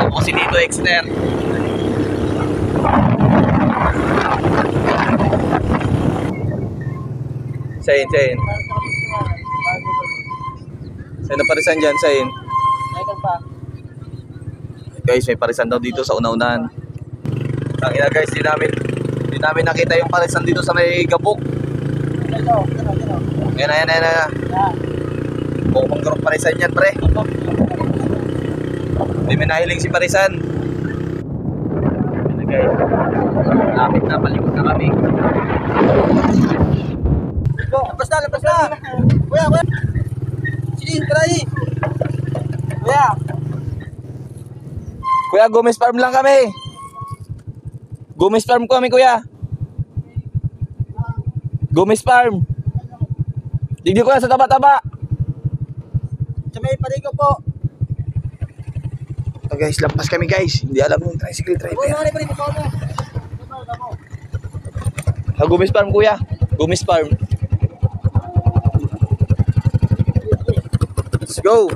Ako si Tito Exter. Sayin. Sayin na parisan dyan, Sayin. Guys, may parisan daw dito sa una-unahan. Tangina guys, di namin nakita yung parisan dito sa may Gabok. Yan na. Bukong group parisan yan, pre. Hindi may nahiling si parisan. Yan na guys. Lapit na, palikot na kami. Lepas na. Kuya. Sini, taray. Kuya. Kuya, Gomez Farm lang kami. Gomez Farm kami, kuya. Gomez Farm. Digdi kuya sa taba-taba. Sa may parigo po. Ito guys, lampas kami guys. Hindi alam yung tricycle driver. Gomez Farm, kuya. Gomez Farm. Let's go.